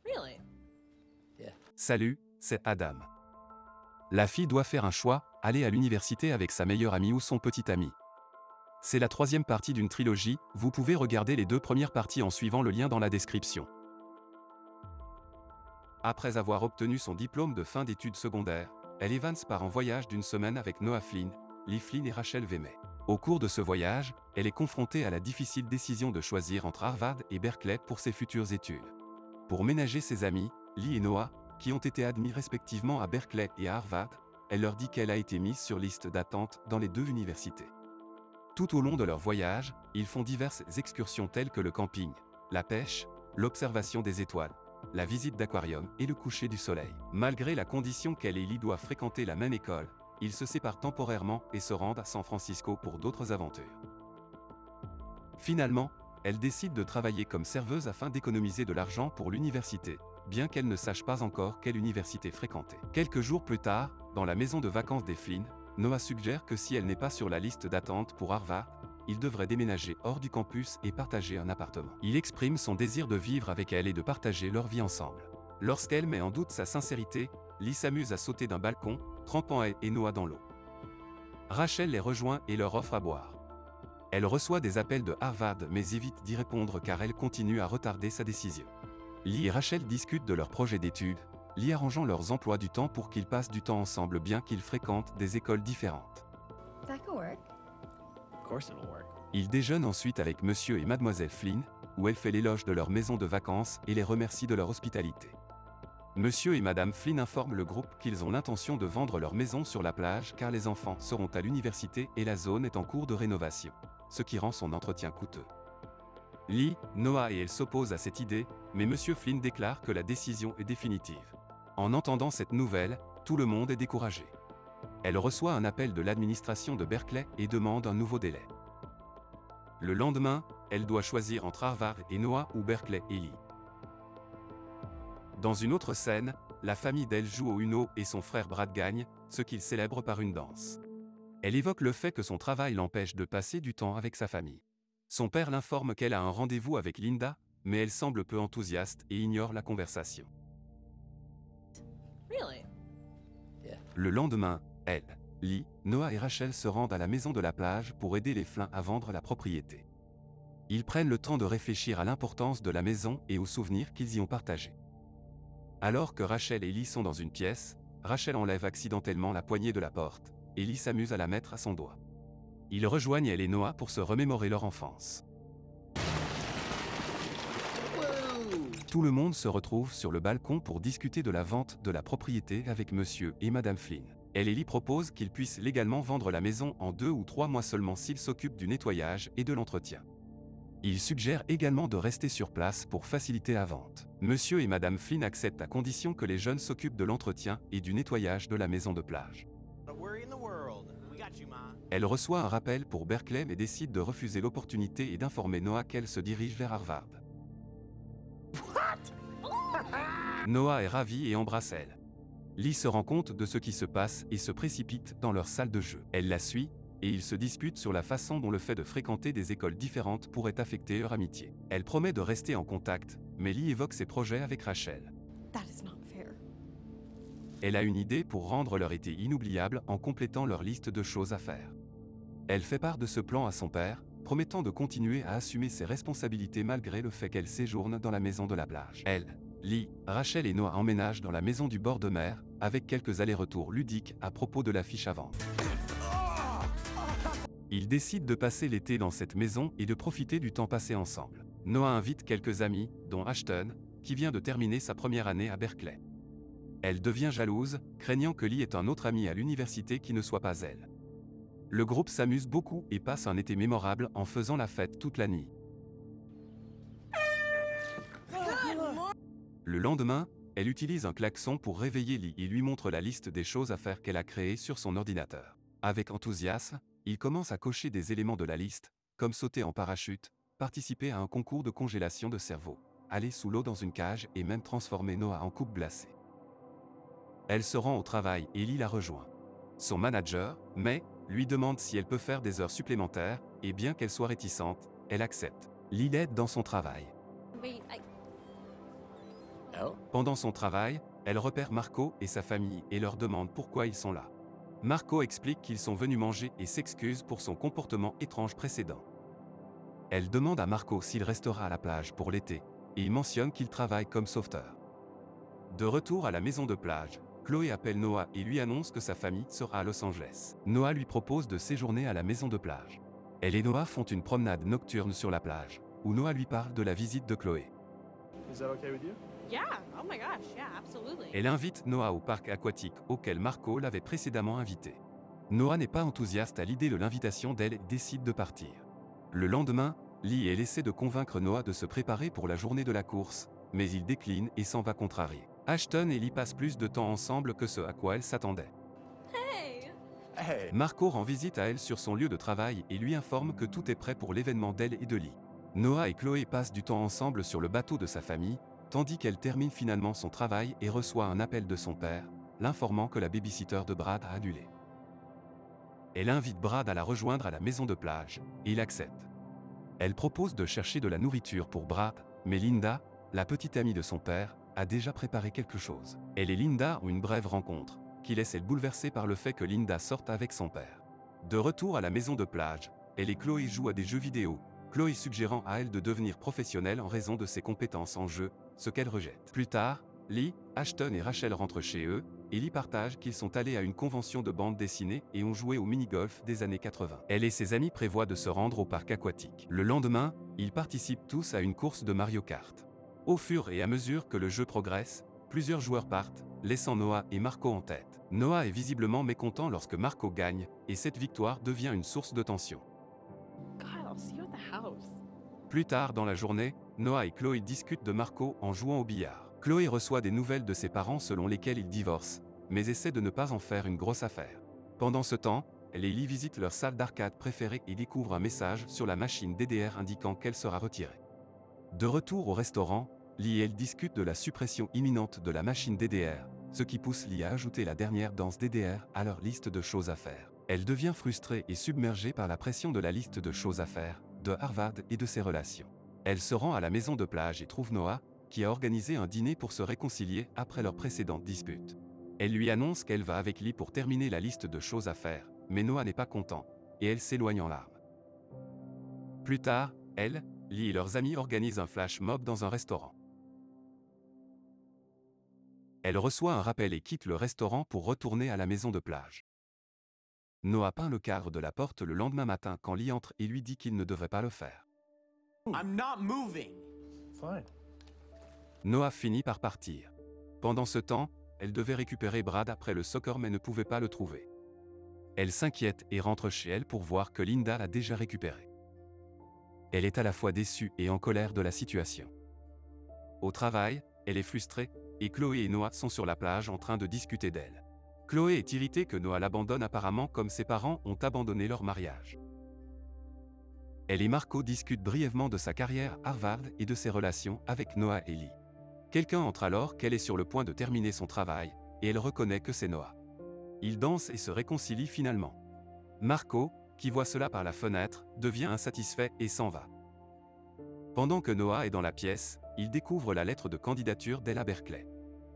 Really? Salut, c'est Adam. La fille doit faire un choix, aller à l'université avec sa meilleure amie ou son petit ami. C'est la troisième partie d'une trilogie, vous pouvez regarder les deux premières parties en suivant le lien dans la description. Après avoir obtenu son diplôme de fin d'études secondaires, elle et Vance part en voyage d'une semaine avec Noah Flynn, Lee Flynn et Rachel Vemey. Au cours de ce voyage, elle est confrontée à la difficile décision de choisir entre Harvard et Berkeley pour ses futures études. Pour ménager ses amis, Lee et Noah, qui ont été admis respectivement à Berkeley et à Harvard, elle leur dit qu'elle a été mise sur liste d'attente dans les deux universités. Tout au long de leur voyage, ils font diverses excursions telles que le camping, la pêche, l'observation des étoiles, la visite d'aquarium et le coucher du soleil. Malgré la condition qu'elle et Lee doivent fréquenter la même école, ils se séparent temporairement et se rendent à San Francisco pour d'autres aventures. Finalement, elle décide de travailler comme serveuse afin d'économiser de l'argent pour l'université, bien qu'elle ne sache pas encore quelle université fréquenter. Quelques jours plus tard, dans la maison de vacances des Flynn, Noah suggère que si elle n'est pas sur la liste d'attente pour Harvard, il devrait déménager hors du campus et partager un appartement. Il exprime son désir de vivre avec elle et de partager leur vie ensemble. Lorsqu'elle met en doute sa sincérité, Lee s'amuse à sauter d'un balcon, trempant elle et Noah dans l'eau. Rachel les rejoint et leur offre à boire. Elle reçoit des appels de Harvard mais évite d'y répondre car elle continue à retarder sa décision. Lee et Rachel discutent de leurs projets d'études, Lee arrangeant leurs emplois du temps pour qu'ils passent du temps ensemble bien qu'ils fréquentent des écoles différentes. That could work. Of course it'll work. Ils déjeunent ensuite avec Monsieur et Mademoiselle Flynn, où elle fait l'éloge de leur maison de vacances et les remercie de leur hospitalité. Monsieur et Madame Flynn informent le groupe qu'ils ont l'intention de vendre leur maison sur la plage car les enfants seront à l'université et la zone est en cours de rénovation, ce qui rend son entretien coûteux. Lee, Noah et elle s'opposent à cette idée, mais Monsieur Flynn déclare que la décision est définitive. En entendant cette nouvelle, tout le monde est découragé. Elle reçoit un appel de l'administration de Berkeley et demande un nouveau délai. Le lendemain, elle doit choisir entre Harvard et Noah ou Berkeley et Lee. Dans une autre scène, la famille d'elle joue au Uno et son frère Brad gagne, ce qu'il célèbre par une danse. Elle évoque le fait que son travail l'empêche de passer du temps avec sa famille. Son père l'informe qu'elle a un rendez-vous avec Linda, mais elle semble peu enthousiaste et ignore la conversation. Really? Le lendemain, elle, Lee, Noah et Rachel se rendent à la maison de la plage pour aider les Flynn à vendre la propriété. Ils prennent le temps de réfléchir à l'importance de la maison et aux souvenirs qu'ils y ont partagés. Alors que Rachel et Lee sont dans une pièce, Rachel enlève accidentellement la poignée de la porte, et Lee s'amuse à la mettre à son doigt. Ils rejoignent elle et Noah pour se remémorer leur enfance. Tout le monde se retrouve sur le balcon pour discuter de la vente de la propriété avec Monsieur et Madame Flynn. Elle et Lee proposent qu'ils puissent légalement vendre la maison en 2 ou 3 mois seulement s'ils s'occupent du nettoyage et de l'entretien. Ils suggèrent également de rester sur place pour faciliter la vente. Monsieur et Madame Flynn acceptent à condition que les jeunes s'occupent de l'entretien et du nettoyage de la maison de plage. Elle reçoit un rappel pour Berkeley mais décide de refuser l'opportunité et d'informer Noah qu'elle se dirige vers Harvard. Noah est ravi et embrasse elle. Lee se rend compte de ce qui se passe et se précipite dans leur salle de jeu. Elle la suit, et ils se disputent sur la façon dont le fait de fréquenter des écoles différentes pourrait affecter leur amitié. Elle promet de rester en contact, mais Lee évoque ses projets avec Rachel. That is not fair. Elle a une idée pour rendre leur été inoubliable en complétant leur liste de choses à faire. Elle fait part de ce plan à son père, promettant de continuer à assumer ses responsabilités malgré le fait qu'elle séjourne dans la maison de la plage. Elle, Lee, Rachel et Noah emménagent dans la maison du bord de mer, avec quelques allers-retours ludiques à propos de l'affiche à vendre. Ils décident de passer l'été dans cette maison et de profiter du temps passé ensemble. Noah invite quelques amis, dont Ashton, qui vient de terminer sa première année à Berkeley. Elle devient jalouse, craignant que Lee ait un autre ami à l'université qui ne soit pas elle. Le groupe s'amuse beaucoup et passe un été mémorable en faisant la fête toute la nuit. Le lendemain, elle utilise un klaxon pour réveiller Lee et lui montre la liste des choses à faire qu'elle a créées sur son ordinateur. Avec enthousiasme, il commence à cocher des éléments de la liste, comme sauter en parachute, participer à un concours de congélation de cerveau, aller sous l'eau dans une cage et même transformer Noah en coupe glacée. Elle se rend au travail et Lee la rejoint. Son manager, May, lui demande si elle peut faire des heures supplémentaires, et bien qu'elle soit réticente, elle accepte. Lee l'aide dans son travail. Wait, Oh? Pendant son travail, elle repère Marco et sa famille et leur demande pourquoi ils sont là. Marco explique qu'ils sont venus manger et s'excuse pour son comportement étrange précédent. Elle demande à Marco s'il restera à la plage pour l'été, et il mentionne qu'il travaille comme sauveteur. De retour à la maison de plage, Chloé appelle Noah et lui annonce que sa famille sera à Los Angeles. Noah lui propose de séjourner à la maison de plage. Elle et Noah font une promenade nocturne sur la plage, où Noah lui parle de la visite de Chloé. Is that okay with you? Yeah. Oh my gosh. Yeah, absolutely. Elle invite Noah au parc aquatique auquel Marco l'avait précédemment invité. Noah n'est pas enthousiaste à l'idée de l'invitation d'elle et décide de partir. Le lendemain, Lee essaie de convaincre Noah de se préparer pour la journée de la course, mais il décline et s'en va contrarier. Ashton et Lee passent plus de temps ensemble que ce à quoi elle s'attendait. Hey! Hey. Marco rend visite à elle sur son lieu de travail et lui informe que tout est prêt pour l'événement d'elle et de Lee. Noah et Chloé passent du temps ensemble sur le bateau de sa famille, tandis qu'elle termine finalement son travail et reçoit un appel de son père, l'informant que la babysitter de Brad a annulé. Elle invite Brad à la rejoindre à la maison de plage, et il accepte. Elle propose de chercher de la nourriture pour Brad, mais Linda, la petite amie de son père, a déjà préparé quelque chose. Elle et Linda ont une brève rencontre, qui laisse elle bouleversée par le fait que Linda sorte avec son père. De retour à la maison de plage, elle et Chloé jouent à des jeux vidéo, Chloé suggérant à elle de devenir professionnelle en raison de ses compétences en jeu, ce qu'elle rejette. Plus tard, Lee, Ashton et Rachel rentrent chez eux, et Lee partage qu'ils sont allés à une convention de bande dessinée et ont joué au mini-golf des années 80. Elle et ses amis prévoient de se rendre au parc aquatique. Le lendemain, ils participent tous à une course de Mario Kart. Au fur et à mesure que le jeu progresse, plusieurs joueurs partent, laissant Noah et Marco en tête. Noah est visiblement mécontent lorsque Marco gagne, et cette victoire devient une source de tension. God, I'll see you at the house. Plus tard dans la journée, Noah et Chloé discutent de Marco en jouant au billard. Chloé reçoit des nouvelles de ses parents selon lesquelles ils divorcent, mais essaie de ne pas en faire une grosse affaire. Pendant ce temps, elle et Lee visitent leur salle d'arcade préférée et découvrent un message sur la machine DDR indiquant qu'elle sera retirée. De retour au restaurant, Lee et elle discutent de la suppression imminente de la machine DDR, ce qui pousse Lee à ajouter la dernière danse DDR à leur liste de choses à faire. Elle devient frustrée et submergée par la pression de la liste de choses à faire, de Harvard et de ses relations. Elle se rend à la maison de plage et trouve Noah, qui a organisé un dîner pour se réconcilier après leur précédente dispute. Elle lui annonce qu'elle va avec Lee pour terminer la liste de choses à faire, mais Noah n'est pas content, et elle s'éloigne en larmes. Plus tard, elle, Lee et leurs amis organisent un flash mob dans un restaurant. Elle reçoit un rappel et quitte le restaurant pour retourner à la maison de plage. Noah peint le cadre de la porte le lendemain matin quand Lee entre et lui dit qu'il ne devrait pas le faire. I'm not moving. Fine. Noah finit par partir. Pendant ce temps, elle devait récupérer Brad après le soccer mais ne pouvait pas le trouver. Elle s'inquiète et rentre chez elle pour voir que Linda l'a déjà récupéré. Elle est à la fois déçue et en colère de la situation. Au travail, elle est frustrée, et Chloé et Noah sont sur la plage en train de discuter d'elle. Chloé est irritée que Noah l'abandonne apparemment comme ses parents ont abandonné leur mariage. Elle et Marco discutent brièvement de sa carrière à Harvard et de ses relations avec Noah et Lee. Quelqu'un entre alors qu'elle est sur le point de terminer son travail, et elle reconnaît que c'est Noah. Ils dansent et se réconcilient finalement. Marco, qui voit cela par la fenêtre, devient insatisfait et s'en va. Pendant que Noah est dans la pièce, il découvre la lettre de candidature d'elle à Berkeley.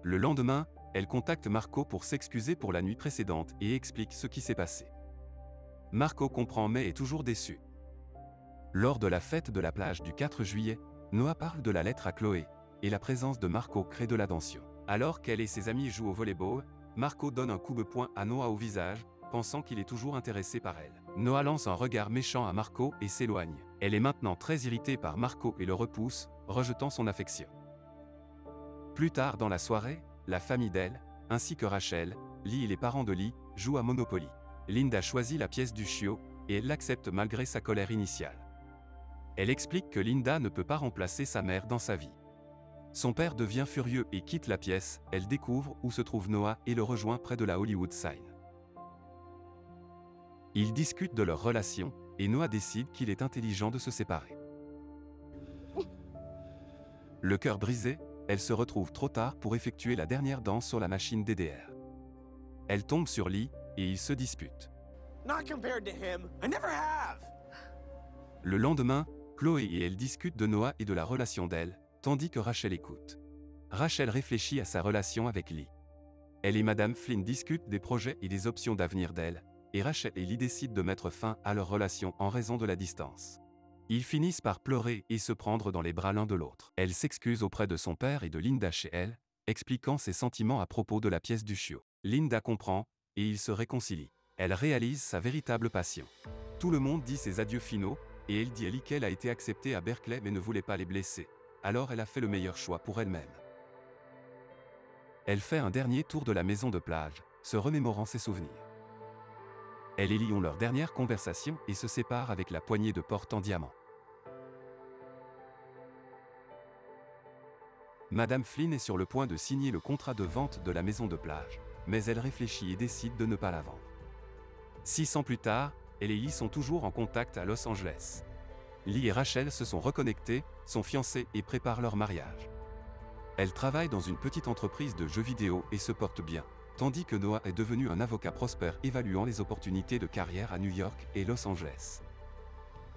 Le lendemain, elle contacte Marco pour s'excuser pour la nuit précédente et explique ce qui s'est passé. Marco comprend mais est toujours déçu. Lors de la fête de la plage du 4 juillet, Noah parle de la lettre à Chloé, et la présence de Marco crée de la tension. Alors qu'elle et ses amis jouent au volleyball, Marco donne un coup de poing à Noah au visage, pensant qu'il est toujours intéressé par elle. Noah lance un regard méchant à Marco et s'éloigne. Elle est maintenant très irritée par Marco et le repousse, rejetant son affection. Plus tard dans la soirée, la famille d'elle, ainsi que Rachel, Lee et les parents de Lee, jouent à Monopoly. Linda choisit la pièce du chiot, et elle l'accepte malgré sa colère initiale. Elle explique que Linda ne peut pas remplacer sa mère dans sa vie. Son père devient furieux et quitte la pièce, elle découvre où se trouve Noah et le rejoint près de la Hollywood Sign. Ils discutent de leur relation, et Noah décide qu'il est intelligent de se séparer. Le cœur brisé, elle se retrouve trop tard pour effectuer la dernière danse sur la machine DDR. Elle tombe sur Lee, et ils se disputent. Not compared to him. I never have. Le lendemain, Chloé et elle discutent de Noah et de la relation d'elle, tandis que Rachel écoute. Rachel réfléchit à sa relation avec Lee. Elle et Madame Flynn discutent des projets et des options d'avenir d'elle, et Rachel et Lee décident de mettre fin à leur relation en raison de la distance. Ils finissent par pleurer et se prendre dans les bras l'un de l'autre. Elle s'excuse auprès de son père et de Linda chez elle, expliquant ses sentiments à propos de la pièce du chiot. Linda comprend, et ils se réconcilient. Elle réalise sa véritable passion. Tout le monde dit ses adieux finaux, et elle dit à Lee qu'elle a été acceptée à Berkeley mais ne voulait pas les blesser. Alors elle a fait le meilleur choix pour elle-même. Elle fait un dernier tour de la maison de plage, se remémorant ses souvenirs. Elle et Lee ont leur dernière conversation et se séparent avec la poignée de porte en diamant. Madame Flynn est sur le point de signer le contrat de vente de la maison de plage, mais elle réfléchit et décide de ne pas la vendre. 6 ans plus tard, elle et Lee sont toujours en contact à Los Angeles. Lee et Rachel se sont reconnectés, sont fiancés et préparent leur mariage. Elle travaille dans une petite entreprise de jeux vidéo et se porte bien, tandis que Noah est devenu un avocat prospère évaluant les opportunités de carrière à New York et Los Angeles.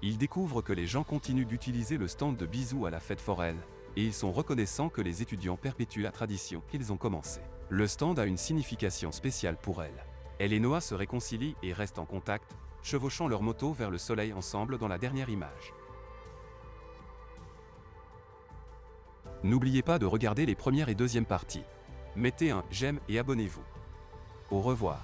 Il découvre que les gens continuent d'utiliser le stand de bisous à la fête foraine, et ils sont reconnaissants que les étudiants perpétuent la tradition qu'ils ont commencée. Le stand a une signification spéciale pour elle. Elle et Noah se réconcilient et restent en contact, chevauchant leur moto vers le soleil ensemble dans la dernière image. N'oubliez pas de regarder les premières et deuxièmes parties. Mettez un j'aime et abonnez-vous. Au revoir.